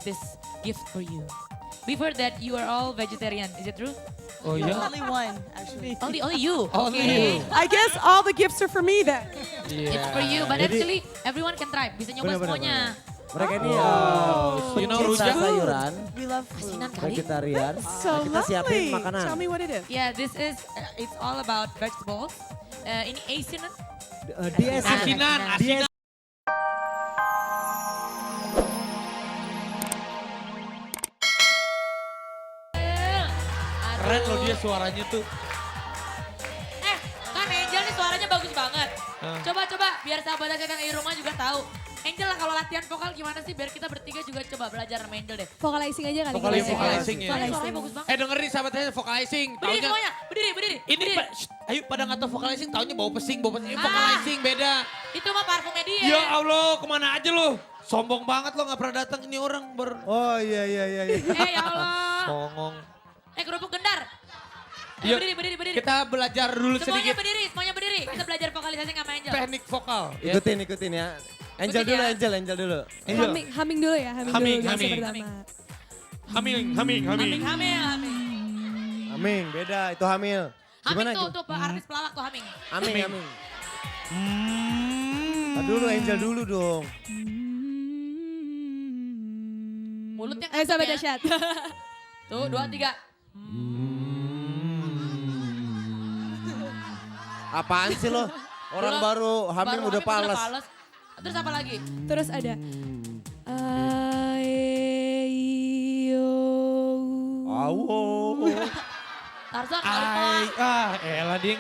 this gift for you. We've heard that you are all vegetarian, is it true? Oh iya? Only one, actually. Only you. Only Okay. you. I guess all the gifts are for me then. It's for you, but Jadi- actually everyone can try. Bisa nyoba Benar, benar, semuanya. Mereka ini You know pecinta rujak? sayuran, We love food. Asinan kali. vegetarian. So Nah, kita siapin lovely. makanan. Tell me what it is. Yeah, this is it's all about vegetables. Ini asinan. Dia Asinan, asinan. Keren loh dia suaranya tuh. Kan Angel nih suaranya bagus banget. Coba biar sahabat saya yang di rumah juga tahu. Angel lah kalau latihan vokal gimana sih biar kita bertiga juga coba belajar sama Angel deh. Vocalizing aja kali. Vocalizing ya. Soalnya suaranya bagus banget. Dengerin sahabat saya vocalizing. Berdiri Taunya semuanya, berdiri. ini ayo pada nggak tahu vocalizing, taunya bau pesing. Vocalizing beda. Itu mah parfumnya dia. Ya Allah, kemana aja lo? Sombong banget lo nggak pernah datang ini orang Oh iya. Ya Allah. songong. Kerupuk gendar. Yuk, Berdiri. kita belajar dulu Semuanya sedikit berdiri. Kita belajar vokalisasi sama Angel. teknik vokal. Ya. Ikutin ya. Angel Ikutin dulu, ya. Angel dulu. Angel. Humming dulu ya, Humming, dulu humming. pertama. Hamil. Hamil. Haming, beda itu hamil. Haming Gimana? tuh artis pelawak tuh Haming. Haming. Dulu Angel dulu dong. Mulutnya Ayo sahabat ngantuk ya. dahsyat. Tuh, 2, 3. Apaan sih lo? Orang baru hamil udah pales. Terus apa lagi? Terus ada. Ayo. Awo. Tarzan kali Pak. Elah dia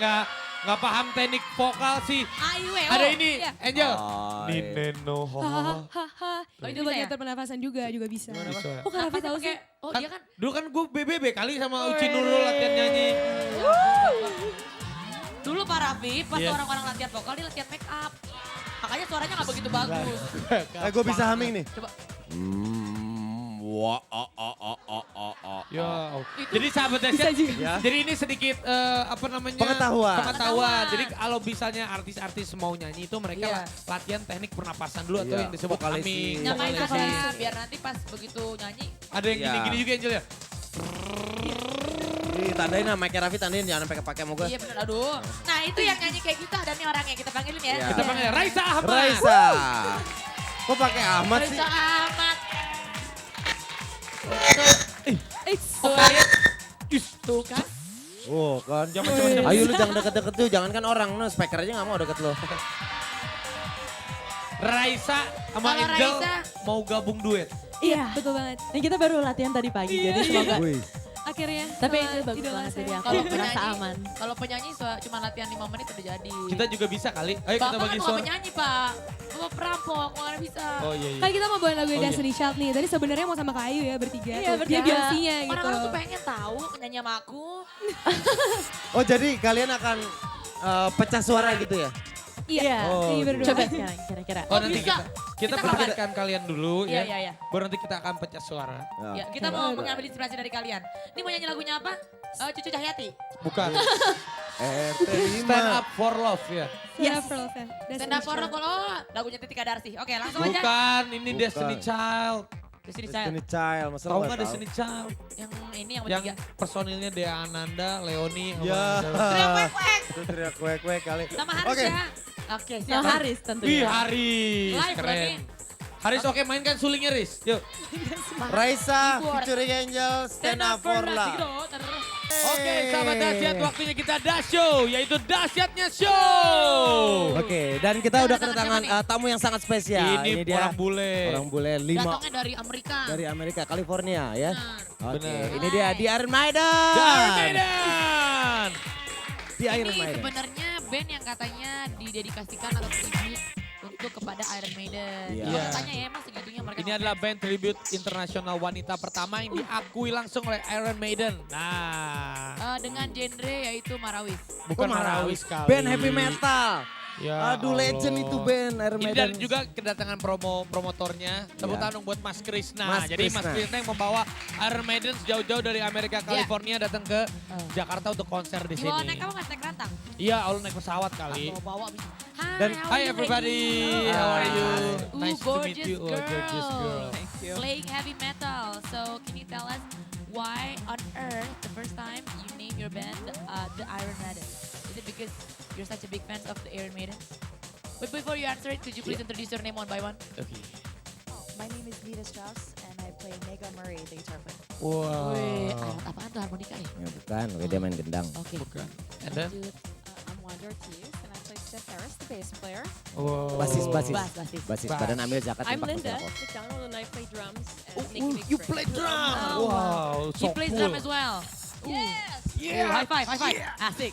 nggak paham teknik vokal sih. Ayo. Ada ini, Iya. Angel. Ay. Nineno. Hahaha. Oh, Itu itu buat bisa ya? ngatur pernafasan juga bisa. Bisa. Oh Kak Raffi tahu sih? Oh Kan, dia kan. dulu kan gue BBB kali sama Uci Nurul latihan nyanyi. Dulu Pak Raffi pas Yes. orang-orang latihan vokal dia latihan make up. Makanya suaranya gak begitu bagus. Gue bisa haming nih. Coba. Ya, jadi sahabat dahsyat, Ya. jadi ini sedikit apa namanya Pengetahuan. Pengetahuan. Jadi kalau misalnya artis-artis mau nyanyi itu mereka Iya. latihan teknik pernapasan dulu atau Iya, yang disebut vocalizing. humming. Nyamain vocalizing. aja biar nanti pas begitu nyanyi. Ada yang Iya. gini-gini juga Angel ya. Ditandain sama Mike Raffi, tandain jangan sampai kepake mau gue. Iya bener, aduh. Nah itu yang nyanyi kayak gitu ada nih orangnya, kita panggilin ya. Iya. Kita panggil Raisa Ahmad. Raisa. Kok pakai Ahmad sih? Raisa Ahmad. Oh kalian, Tuh kan. Oh kan. jangan macam-macam. Ayo lu jangan deket-deket tuh, jangan kan orang, no, speaker aja gak mau deket lo. Raisa sama Kalau Angel Raisa. mau gabung duet. Iya, betul banget. Ini kita baru latihan tadi pagi, jadi semoga. Wih. Akhirnya. Tapi sama itu bagus idola banget saya. jadi aku Kalau merasa penyanyi, aman. kalau penyanyi cuma latihan 5 menit udah jadi. Kita juga bisa kali. Ayo kita Bapak bagi kan mau suara. penyanyi Pak. Bapak perampok, mana bisa. Oh iya Kan iya. kita mau bawain lagu Oh, iya. Destiny Child nih. Tadi sebenarnya mau sama Kak Ayu ya bertiga. Iya, Dia bertiga. biasinya gitu. Orang-orang tuh pengen tahu penyanyi sama aku. Oh jadi kalian akan pecah suara gitu ya? Iya, Oh, ini berdua. Coba sekarang kira-kira. Oh nanti bisa. kita Kita perhatikan kalian dulu Iya, ya. iya. Baru nanti kita akan pecah suara. Ya, kita mau mengambil inspirasi dari kalian. Ini mau nyanyi lagunya apa? Cucu Cahyati. Bukan. RT5. Stand up for love ya. Iya, for love ya. Stand up for love, lagunya Titika Darsi. Oke langsung aja. Bukan, ini Bukan. Destiny Child. Destiny Child. Destiny Child, masa Tahu lo nggak tahu? Destiny Child? Yang ini yang Yang bertiga. personilnya Dea Ananda, Leoni, sama Ya. Angel. Teriak kuek-kuek. Itu teriak kuek-kuek kali. Sama Haris Oke. ya. Oke, Nah, siap. Haris Wih tentunya. Haris, Live keren. nih. Haris oke mainkan sulingnya Riz, yuk. Raisa, Keyboard. featuring Angel, Stand Up for Love. Oke sahabat dahsyat, waktunya kita show, yaitu dahsyatnya show. Oke, dan kita udah Datang kedatangan siapa nih? tamu yang sangat spesial. Ini orang bule. Orang bule 5 Datangnya dari Amerika. dari Amerika, California ya. Benar. Oke, Benar. ini dia di Iron Maiden. The Iron Maiden. Di Iron Ini Maiden. sebenarnya band yang katanya didedikasikan atau tribute untuk kepada Iron Maiden. Iya. Katanya ya emang segitunya mereka. Ini adalah band tribute internasional wanita pertama yang diakui langsung oleh Iron Maiden. Nah, dengan genre yaitu Marawis. bukan Oh, Marawis kali. Band heavy metal. Ya Aduh, legend Allah. itu band Iron Ini Maiden. dan juga kedatangan promotornya. Tepuk Ya. tangan buat Mas Krisna. Mas Jadi Mas Krisna. Krisna yang membawa Iron Maiden jauh-jauh dari Amerika, California datang ke Jakarta untuk konser di Dibawa sini. naik apa mas? Naik rantang? Iya, Allah naik pesawat kali. Bawa bisa. Dan- how Hi are you, everybody, ladies? how are you? Ooh, Nice to meet gorgeous you. Oh, gorgeous girl. Thank you. Playing heavy metal. So can you tell us why on earth the first time you name your band the Iron Maiden? Is it because you're such a big fan of the Iron Maiden? But before you answer it, could you please introduce your name one by one? Okay. My name is Lita Strauss and I play Mega Murray, the guitar player. Wow. Wih, alat apaan tuh harmonika ya? Ya bukan, dia main gendang. Oke. Bukan. And then? Lanjut. I'm Wanda Ortiz and I play Steph Harris, the bass player. Wow. Basis. Basis. Basis, Bass. badan ambil zakat. I'm impak Linda berapa. McDonald and I play drums. Oh, And Nikki makes you drums. play drum. Oh, Wow, He so plays cool. drum as well. Yes! Yeah. High five, high five. Asik.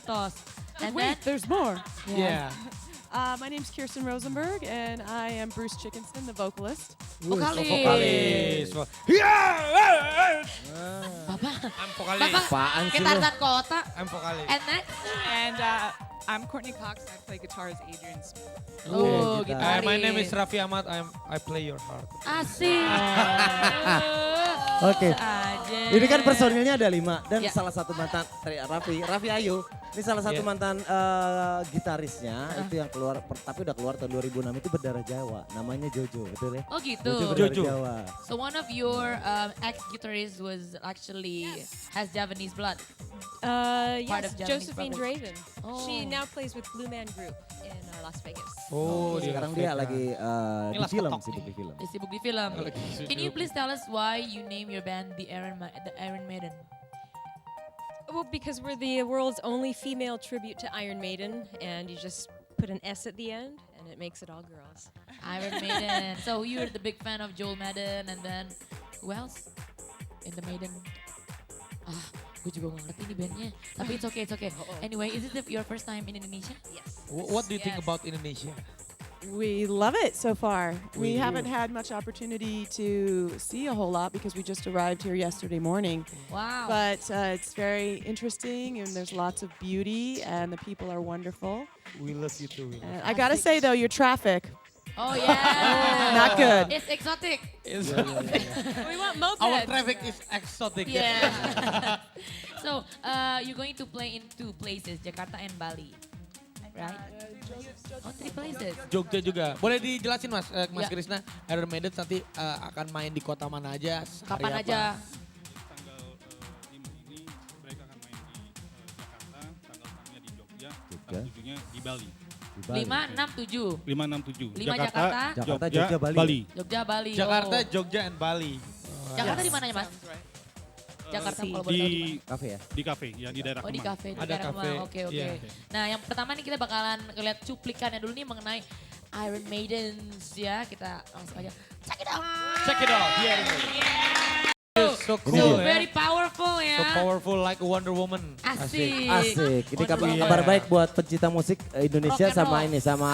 Tos. And then, There's more. Yeah. My name's Kirsten Rosenberg, and I am Bruce Chickenson, the vocalist. vokalis. Vokalis. Yeah. Bapak, I'm vokalis. Bapak, Apaan sih kita lu? Tarzan kota. I'm vokalis. And next, And I'm Courtney Cox. I play guitar as Adrian Smith. oh, kita. gitaris. My name is Raffi Ahmad. I play your heart. Asik. Oke. Aja. Ini kan personilnya ada 5 dan Ya. salah satu mantan Raffi Ayu. Ini salah satu Ya. mantan gitarisnya itu yang keluar tapi udah keluar tahun 2006 itu berdarah Jawa. Namanya Jojo, betul ya? Oh gitu. berdarah Jojo. Jawa. So one of your ex-guitarists was actually has Javanese blood. Part of Yes, Japanese Josephine brothers. Draven. Oh. She now plays with Blue Man Group in Las Vegas. Oh, Sekarang dia lagi Ini di Las film, Ketok sibuk nih. di film. Dia sibuk di film. Lagi sibuk. Can you please tell us why you name your band the Iron Maiden? Well, because we're the world's only female tribute to Iron Maiden, and you just put an S at the end, and it makes it all girls. Iron Maiden. So you're the big fan of Joel Madden, and then who else in the Maiden? Gue juga gak ngerti nih bandnya. Tapi it's okay, it's okay. Anyway, is it your first time in Indonesia? Yes. What do you think about Indonesia? We love it so far. We We do. haven't had much opportunity to see a whole lot because we just arrived here yesterday morning. Wow. But it's very interesting, and there's lots of beauty, and the people are wonderful. We love you too. And I gotta say though, your traffic, Oh yeah. not good. It's exotic. We want mopeds. Our traffic is exotic. Yeah. So you're going to play in 2 places, Jakarta and Bali, right? Oh, 3 places. Jogja juga. Boleh dijelasin Mas, Mas Ya. Krisna, Iron Maiden nanti akan main di kota mana aja? hari Kapan apa? aja? Tanggal 5 ini mereka akan main di Jakarta, tanggal 6-nya di Jogja, tanggal 7-nya di Bali. Di Bali. 5, 6, 7. 5, 6, 7. 5 Jakarta, Jakarta, Jogja, Bali. Jogja, Bali. Jakarta, Oh. Jogja, and Bali. Jakarta di mananya Mas? Jakarta kalau boleh tahu di mana? Di Kafe ya? di kafe, ya di daerah Oh di Kemang. kafe, di Ada daerah kafe, Kemang. Oke, oke. iya. Nah yang pertama nih kita bakalan ngeliat cuplikannya dulu nih mengenai Iron Maidens ya. Kita langsung aja check it out. Check it out. Yeah. So So cool ya. very powerful ya. So powerful like a Wonder Woman. Asik. Asik. Ini kabar, Wonderful. kabar baik buat pencinta musik Indonesia Rock and sama roll. ini sama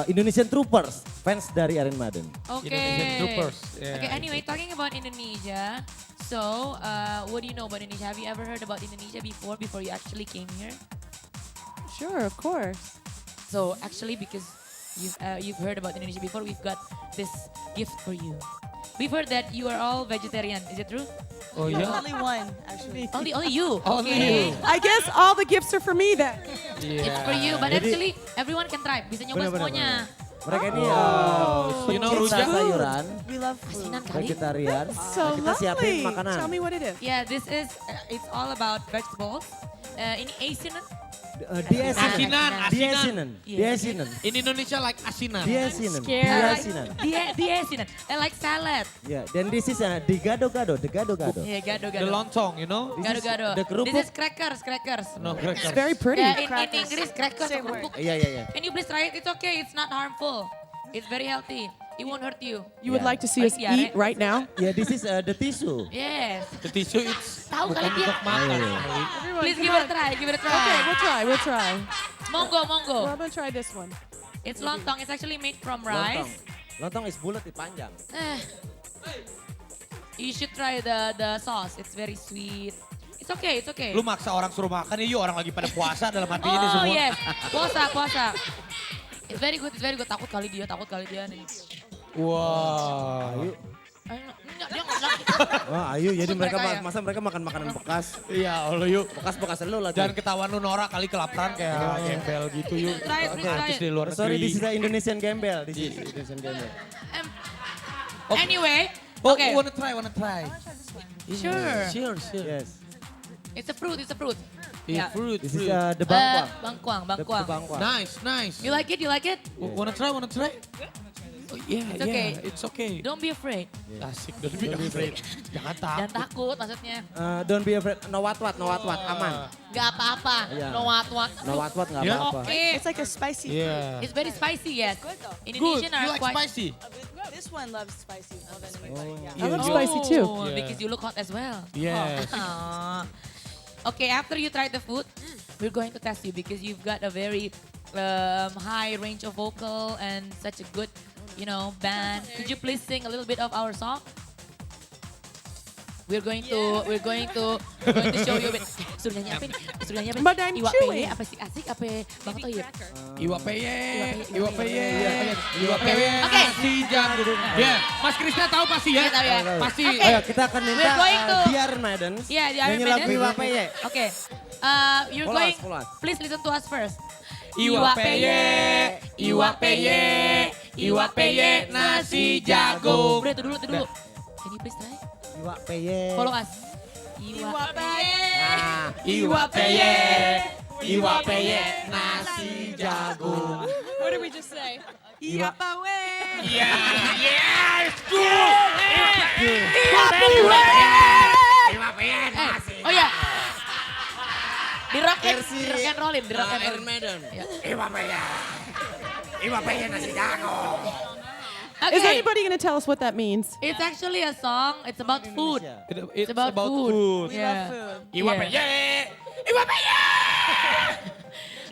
Indonesian Troopers, fans dari Iron Maiden. Oke. Indonesian Troopers. Yeah. Oke, anyway, talking about Indonesia. So, what do you know about Indonesia? Have you ever heard about Indonesia before you actually came here? Sure, of course. So, actually, because you've heard about Indonesia before, we've got this gift for you. We've heard that you are all vegetarian. Is it true? Oh iya? Only one, actually. Only you. Only Okay. you. I guess all the gifts are for me then. It's for you, but Jadi- actually everyone can try. Bisa nyoba semuanya. Mereka ini You know pencinta rujak? sayuran, We love food. Asinan kali. vegetarian. So Nah, kita siapin lovely. makanan. Tell me what it is. Yeah, this is it's all about vegetables. Ini asinan. Dia Asinan, Dia asinan. asinan. Iya. Dia asinan. In Indonesia like asinan. Dia asinan. scared. Dia Like- asinan. Dia asinan. I like salad. Ya, dan this is digado-gado, digado-gado. Yeah, The gado-gado. lontong, you know? This is Gado-gado. the kerupuk. This is crackers. No, crackers. It's very pretty. In English, crackers. Same word. kerupuk. Iya, iya, iya. Can you please try it? It's okay. It's not harmful. It's very healthy. It won't hurt you. You would Yeah. like to see us Like diare. eat right now? Ya, this is the tissue. Yes. The tissue it's Tahu bukan kali dia. untuk makan. Iya. kali. Please give it a try. Give it a try. Okay, we'll try. Monggo, Well, monggo. I'm gonna try this one. It's lontong. It's actually made from Lontong. rice. Lontong is bulat di panjang. You should try the sauce. It's very sweet. It's okay. It's okay. Lu maksa orang suruh makan ya, yuk orang lagi pada puasa dalam hati ini Oh semua. yes, puasa, puasa. It's very good, it's very good. Takut kali dia nih. Wah. Ayu. Enggak, dia nggak lagi. Wah, Ayu jadi mereka mereka ya? masa mereka makan makanan bekas. Iya, Allah yuk. Bekas-bekas lu lagi. Jangan ketahuan lu Nora kali kelaparan kayak gembel gitu yuk. Try it, please, try Artis it. di luar Sorry, negeri. this is a Indonesian gembel. This is Indonesian gembel. Anyway, Oh, okay. wanna try. Sure. Sure. Yes. It's a fruit. Yeah, fruit. This is the bangkwang. Bangkwang. The bangkwang. Nice. You like it? Wanna try? Oh, yeah, It's okay. It's okay. Don't be afraid. Asik, don't be afraid. Jangan Jangan takut. takut maksudnya. Don't be afraid. No what, aman. Gak apa-apa. Iya. No what. No what nggak Yeah. apa-apa. Okay. It's like a spicy. Yeah. It's very spicy, yes. Good though. Good. Indonesian You are like quite spicy? This one loves spicy more than anybody. Yeah. Yeah, I love you- spicy too. Oh, Yeah. because you look hot as well. Yes. Aw. Okay, after you try the food, we're going to test you because you've got a very high range of vocal and such a good, band. Could you please sing a little bit of our song? We're going to show you a bit. Suruh nyanyi apa nih? But I'm Iwa chewing. PY, apa sih asik, apa Bang Toyib? Iwa peye. Oke. Si jago. Ya, Mas Krisna tahu pasti ya? Iya, tahu ya. Pasti. Oke. Ayo kita akan minta We're going to- The Iron Maidens. Iya, The Iron nyanyi lagu Maidens. Iwa PY. Okay. You're Follow going, us, follow us. please listen to us first. Iwa peye, nasi jagung. Udah, itu dulu. Can you please try? Iwa PY. Follow us. Iwa Ah, Iwa peye, nasi jagung. What did we just say? Iya, yes, good. Iwa peye, nasi. Oh ya. Di rock Versi and rollin, di rock and rollin. Maiden. Ya. Iwa peye, nasi jagung. Okay. Is anybody going to tell us what that means? It's actually a song. It's about food. It's about food. We Yeah. love food. Iwa Yeah. peye.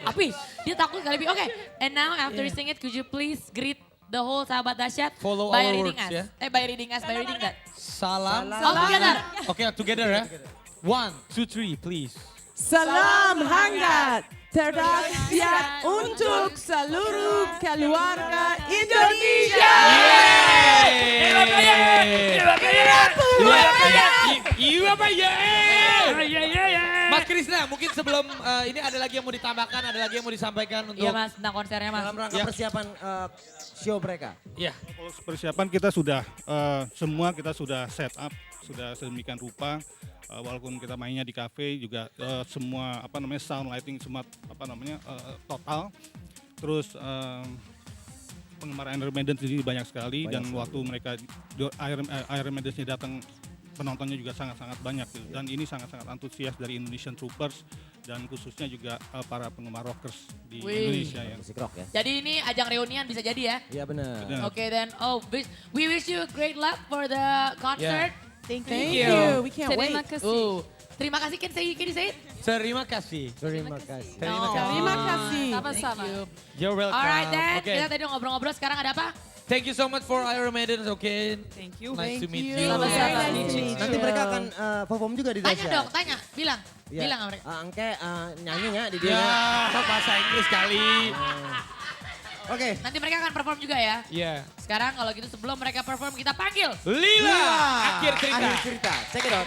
Api, dia takut kali. Oke, and now after you sing it, could you please greet the whole sahabat dahsyat Follow by our reading words, us? ya. By reading that. Salam. All together. Okay, together ya. 1, 2, 3, please. Salam hangat terdahsyat untuk seluruh keluarga Indonesia. Iwa peye. Mas Krisna, mungkin sebelum ini ada lagi yang mau ditambahkan, ada lagi yang mau disampaikan untuk Iya mas, tentang konsernya mas. Dalam rangka Ya. persiapan show mereka. ya. Kalau persiapan kita sudah semua kita sudah set up, sudah sedemikian rupa. Walaupun kita mainnya di kafe juga semua sound lighting semua total. Terus penggemar Iron Maiden sendiri banyak sekali dan waktu mereka Iron Maiden-nya datang penontonnya juga sangat-sangat banyak gitu. Dan ini sangat-sangat antusias dari Indonesian Troopers dan khususnya juga para penggemar rockers di Wih. Indonesia ya. Musik rock ya. Jadi ini ajang reunian bisa jadi ya. Iya benar. Benar. Okay then, we wish you great luck for the concert. Thank you. you. We can't wait. Terima kasih. Terima kasih, can you say it? Terima kasih. Terima kasih. Terima Oh. kasih. Terima kasih. Sama-sama. Thank you. You're welcome. Alright then, Okay. kita tadi ngobrol-ngobrol, sekarang ada apa? Thank you so much for Iron Maiden, okay? Thank you. Nice to meet you. Sama-sama. Sama-sama. Nice to meet Nanti you. mereka akan perform juga di Tanya Dahsyat. dong, tanya, bilang. Iya. Bilang sama mereka. Angke nyanyinya di Ya, dia. bahasa Inggris kali. Oke. Nanti mereka akan perform juga ya. Iya. Sekarang kalau gitu sebelum mereka perform kita panggil. Lila, akhir cerita. Akhir cerita. Check it out.